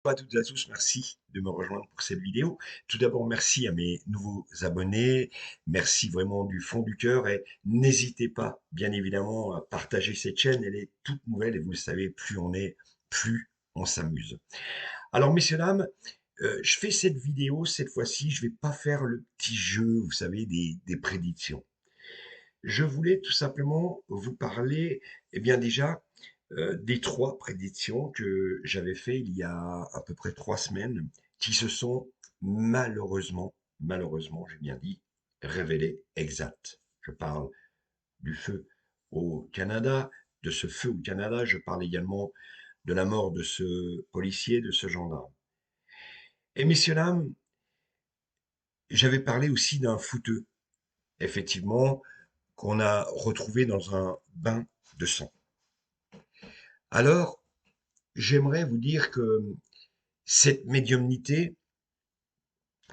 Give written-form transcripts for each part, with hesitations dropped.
Bonjour à toutes et à tous, merci de me rejoindre pour cette vidéo. Tout d'abord, merci à mes nouveaux abonnés, merci vraiment du fond du cœur et n'hésitez pas, bien évidemment, à partager cette chaîne, elle est toute nouvelle et vous le savez, plus on est, plus on s'amuse. Alors, messieurs, dames, je fais cette vidéo, cette fois-ci, je vais pas faire le petit jeu, vous savez, des prédictions. Je voulais tout simplement vous parler, eh bien déjà, des trois prédictions que j'avais fait il y a à peu près 3 semaines, qui se sont malheureusement, j'ai bien dit, révélées exactes. Je parle du feu au Canada, de ce feu au Canada, je parle également de la mort de ce policier, de ce gendarme. Et messieurs, dames, j'avais parlé aussi d'un fouteux, effectivement, qu'on a retrouvé dans un bain de sang. Alors, j'aimerais vous dire que cette médiumnité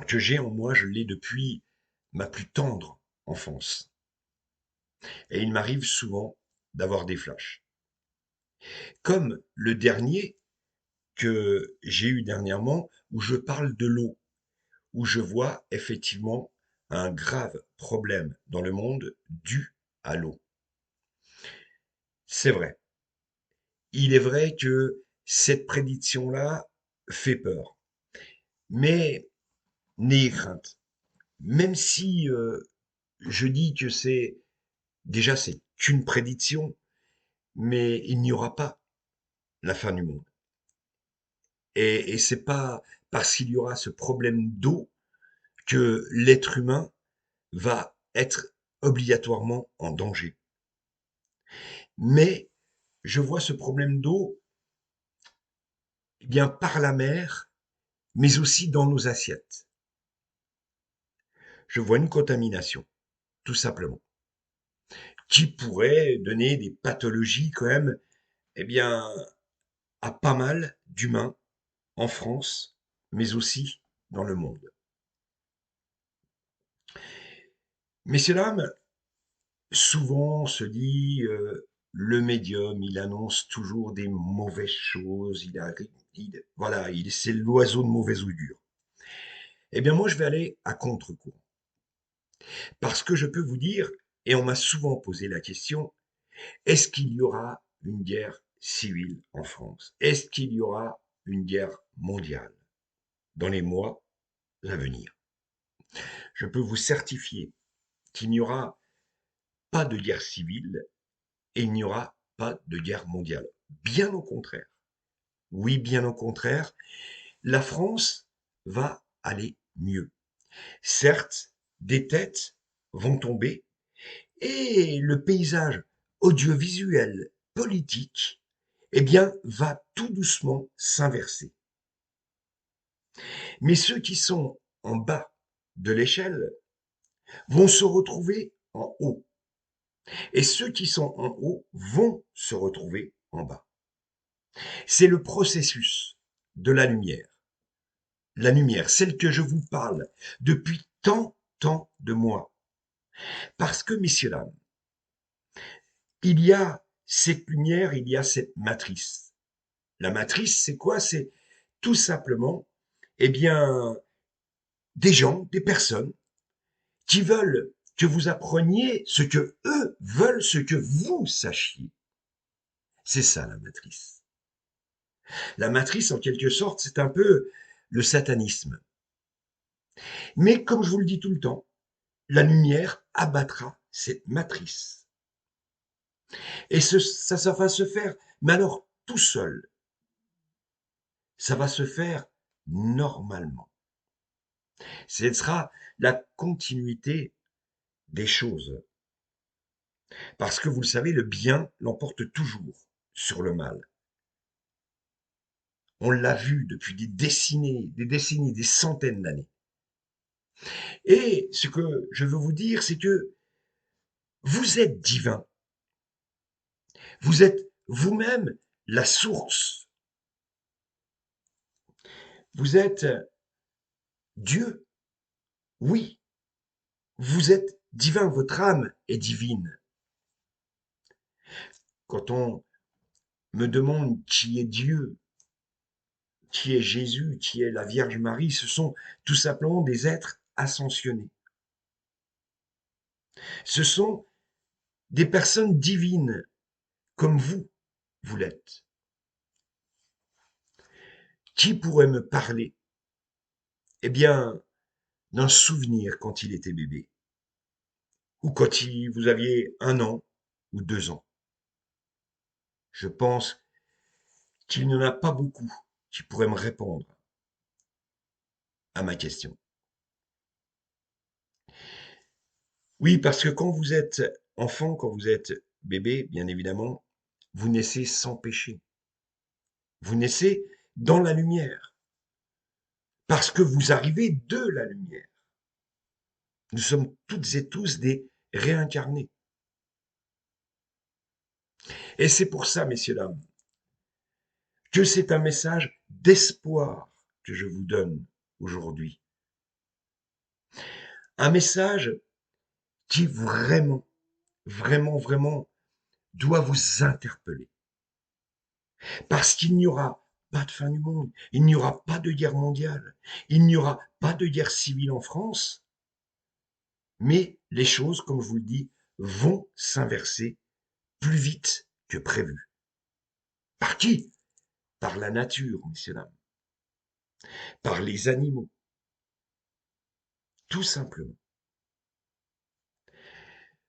que j'ai en moi, je l'ai depuis ma plus tendre enfance. Et il m'arrive souvent d'avoir des flashs. Comme le dernier que j'ai eu dernièrement, où je parle de l'eau, où je vois effectivement un grave problème dans le monde dû à l'eau. C'est vrai. Il est vrai que cette prédiction-là fait peur. Mais n'ayez crainte. Même si je dis que c'est qu'une prédiction, mais il n'y aura pas la fin du monde. Et c'est pas parce qu'il y aura ce problème d'eau que l'être humain va être obligatoirement en danger. Mais je vois ce problème d'eau eh bien par la mer, mais aussi dans nos assiettes. Je vois une contamination, tout simplement, qui pourrait donner des pathologies quand même, eh bien, à pas mal d'humains en France, mais aussi dans le monde. Messieurs, dames, souvent on se dit, le médium, il annonce toujours des mauvaises choses, voilà, c'est l'oiseau de mauvais augure. Eh bien moi, je vais aller à contre-courant. Parce que je peux vous dire, et on m'a souvent posé la question, est-ce qu'il y aura une guerre civile en France? Est-ce qu'il y aura une guerre mondiale dans les mois à venir? Je peux vous certifier qu'il n'y aura pas de guerre civile et il n'y aura pas de guerre mondiale. Bien au contraire. Oui, bien au contraire, la France va aller mieux. Certes, des têtes vont tomber et le paysage audiovisuel, politique, eh bien, va tout doucement s'inverser. Mais ceux qui sont en bas de l'échelle vont se retrouver en haut. Et ceux qui sont en haut vont se retrouver en bas. C'est le processus de la lumière. La lumière, celle que je vous parle depuis tant de mois. Parce que, messieurs, dames, il y a cette lumière, il y a cette matrice. La matrice, c'est quoi? C'est tout simplement, eh bien, des gens, des personnes qui veulent que vous appreniez ce que eux veulent, ce que vous sachiez. C'est ça la matrice. La matrice, en quelque sorte, c'est un peu le satanisme. Mais comme je vous le dis tout le temps, la lumière abattra cette matrice. Et ça va se faire, mais alors tout seul. Ça va se faire normalement. Ce sera la continuité des choses. Parce que vous le savez, le bien l'emporte toujours sur le mal. On l'a vu depuis des centaines d'années. Et ce que je veux vous dire, c'est que vous êtes divin. Vous êtes vous-même la source. Vous êtes Dieu. Oui, vous êtes divin. Votre âme est divine. Quand on me demande qui est Dieu, qui est Jésus, qui est la Vierge Marie, ce sont tout simplement des êtres ascensionnés. Ce sont des personnes divines, comme vous l'êtes. Qui pourrait me parler, eh bien, d'un souvenir quand il était bébé, ou quand vous aviez 1 an ou 2 ans? Je pense qu'il n'y en a pas beaucoup qui pourraient me répondre à ma question. Oui, parce que quand vous êtes enfant, quand vous êtes bébé, bien évidemment, vous naissez sans péché. Vous naissez dans la lumière, parce que vous arrivez de la lumière. Nous sommes toutes et tous des réincarnés. Et c'est pour ça, messieurs, dames, que c'est un message d'espoir que je vous donne aujourd'hui. Un message qui vraiment, vraiment, vraiment doit vous interpeller. Parce qu'il n'y aura pas de fin du monde, il n'y aura pas de guerre mondiale, il n'y aura pas de guerre civile en France, mais les choses, comme je vous le dis, vont s'inverser plus vite que prévu. Par qui? Par la nature, messieurs, dames, par les animaux, tout simplement.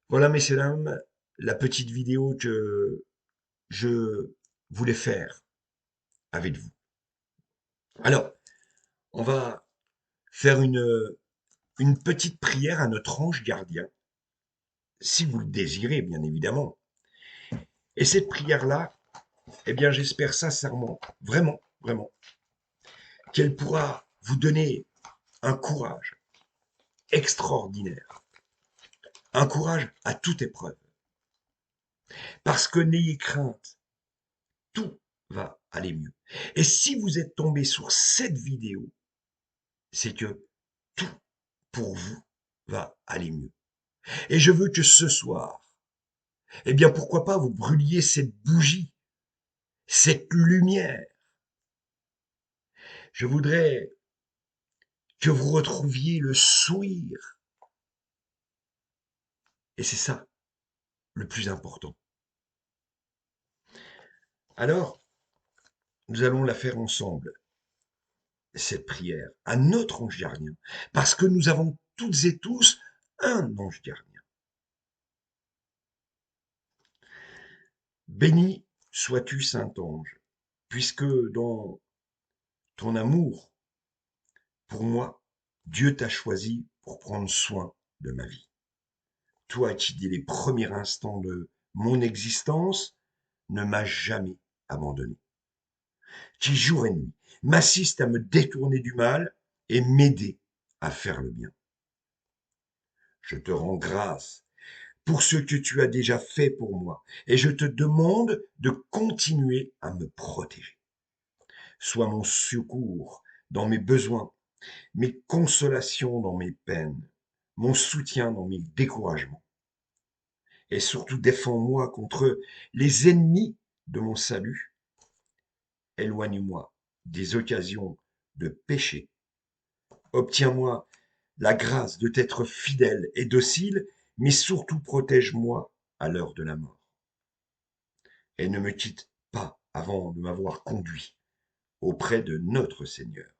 Voilà, messieurs, dames, la petite vidéo que je voulais faire avec vous. Alors, on va faire une petite prière à notre ange gardien, si vous le désirez, bien évidemment. Et cette prière-là, eh bien, j'espère sincèrement, vraiment, vraiment, qu'elle pourra vous donner un courage extraordinaire, un courage à toute épreuve. Parce que n'ayez crainte, tout va aller mieux. Et si vous êtes tombé sur cette vidéo, c'est que tout pour vous va aller mieux. Et je veux que ce soir, eh bien, pourquoi pas vous brûliez cette bougie, cette lumière. Je voudrais que vous retrouviez le sourire. Et c'est ça le plus important. Alors, nous allons la faire ensemble, cette prière, à notre ange gardien, parce que nous avons toutes et tous un ange gardien. Béni sois-tu, Saint-Ange, puisque dans ton amour pour moi, Dieu t'a choisi pour prendre soin de ma vie. Toi qui, dès les premiers instants de mon existence, ne m'as jamais abandonné, qui jour et nuit m'assiste à me détourner du mal et m'aider à faire le bien. Je te rends grâce pour ce que tu as déjà fait pour moi et je te demande de continuer à me protéger. Sois mon secours dans mes besoins, mes consolations dans mes peines, mon soutien dans mes découragements. Et surtout défends-moi contre les ennemis de mon salut. Éloigne-moi des occasions de péché. Obtiens-moi la grâce de t'être fidèle et docile, mais surtout protège-moi à l'heure de la mort. Et ne me quitte pas avant de m'avoir conduit auprès de notre Seigneur.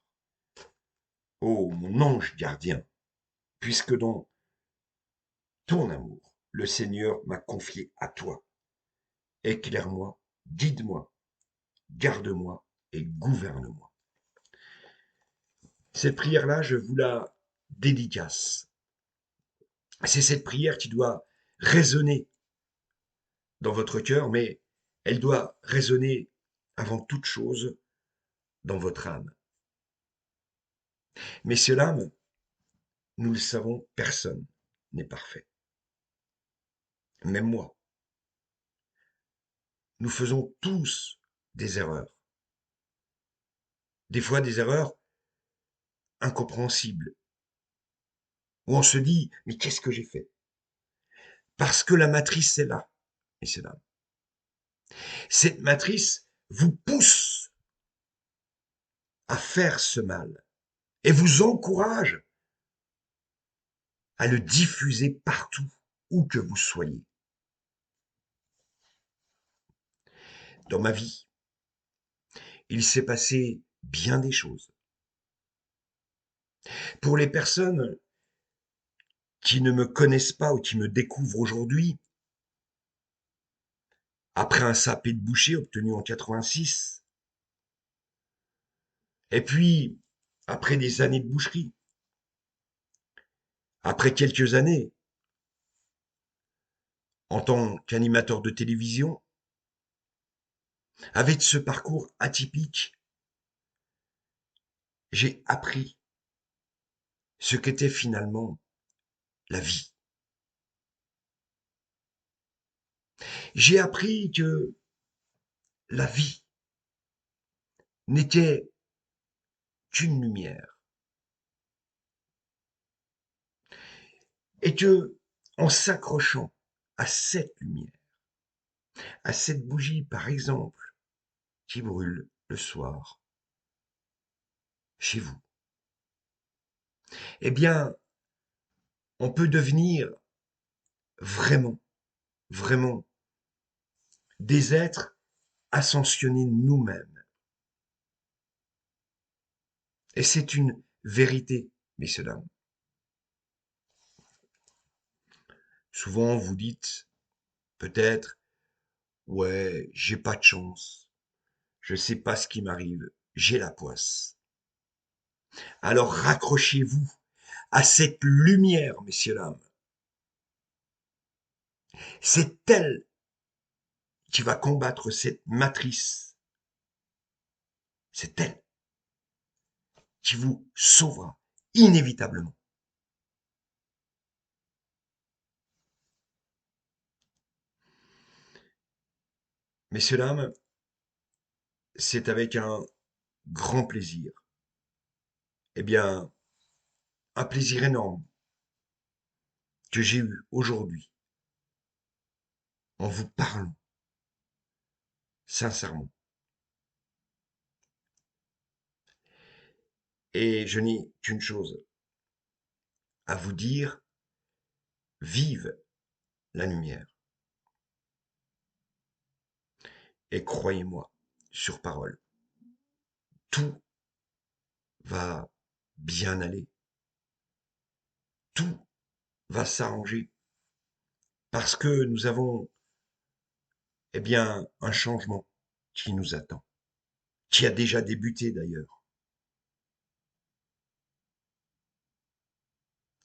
Ô mon ange gardien, puisque dans ton amour, le Seigneur m'a confié à toi. Éclaire-moi, guide-moi, garde-moi et gouverne-moi. Cette prière-là, je vous la dédicace. C'est cette prière qui doit résonner dans votre cœur, mais elle doit résonner avant toute chose dans votre âme. Messieurs, l'âme, nous le savons, personne n'est parfait. Même moi. Nous faisons tous des erreurs. Des fois des erreurs incompréhensibles, où on se dit, mais qu'est-ce que j'ai fait? Parce que la matrice est là, messieurs, dames. Cette matrice vous pousse à faire ce mal et vous encourage à le diffuser partout où que vous soyez. Dans ma vie, il s'est passé bien des choses. Pour les personnes qui ne me connaissent pas ou qui me découvrent aujourd'hui, après un sapé de boucher obtenu en 86, et puis après des années de boucherie, après quelques années en tant qu'animateur de télévision, avec ce parcours atypique, j'ai appris ce qu'était finalement la vie. J'ai appris que la vie n'était qu'une lumière et que, en s'accrochant à cette lumière, à cette bougie par exemple, qui brûle le soir chez vous, eh bien, on peut devenir vraiment, vraiment des êtres ascensionnés nous-mêmes. Et c'est une vérité, messieurs, dames. Souvent, vous dites peut-être, ouais, j'ai pas de chance, je sais pas ce qui m'arrive, j'ai la poisse. Alors raccrochez-vous à cette lumière, messieurs, dames. C'est elle qui va combattre cette matrice. C'est elle qui vous sauvera inévitablement. Messieurs, dames, c'est avec un grand plaisir, eh bien, un plaisir énorme que j'ai eu aujourd'hui en vous parlant sincèrement. Et je n'ai qu'une chose à vous dire, vive la lumière. Et croyez-moi, sur parole, tout va bien aller, tout va s'arranger, parce que nous avons, eh bien, un changement qui nous attend, qui a déjà débuté d'ailleurs.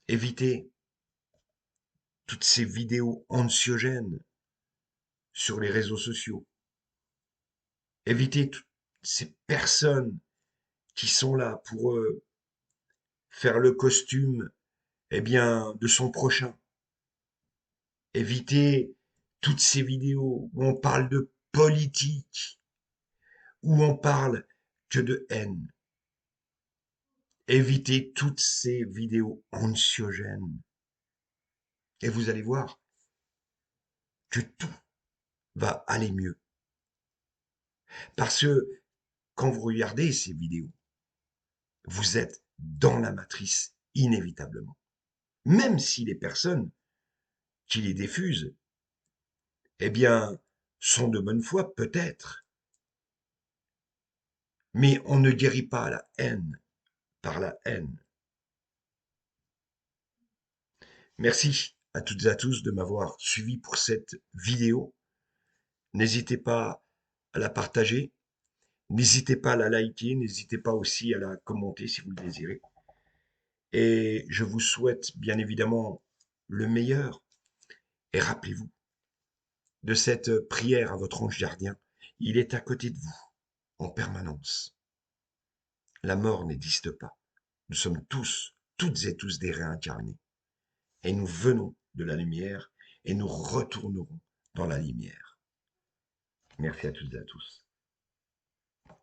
Évitez toutes ces vidéos anxiogènes sur les réseaux sociaux. Évitez toutes ces personnes qui sont là pour faire le costume, eh bien, de son prochain. Évitez toutes ces vidéos où on parle de politique, où on parle que de haine. Évitez toutes ces vidéos anxiogènes. Et vous allez voir que tout va aller mieux. Parce que quand vous regardez ces vidéos, vous êtes dans la matrice inévitablement. Même si les personnes qui les diffusent, eh bien, sont de bonne foi, peut-être. Mais on ne guérit pas la haine par la haine. Merci à toutes et à tous de m'avoir suivi pour cette vidéo. N'hésitez pas à la partager, n'hésitez pas à la liker, n'hésitez pas aussi à la commenter si vous le désirez. Et je vous souhaite bien évidemment le meilleur. Et rappelez-vous de cette prière à votre ange gardien. Il est à côté de vous, en permanence. La mort n'existe pas. Nous sommes tous, toutes et tous des réincarnés. Et nous venons de la lumière et nous retournerons dans la lumière. Merci à toutes et à tous.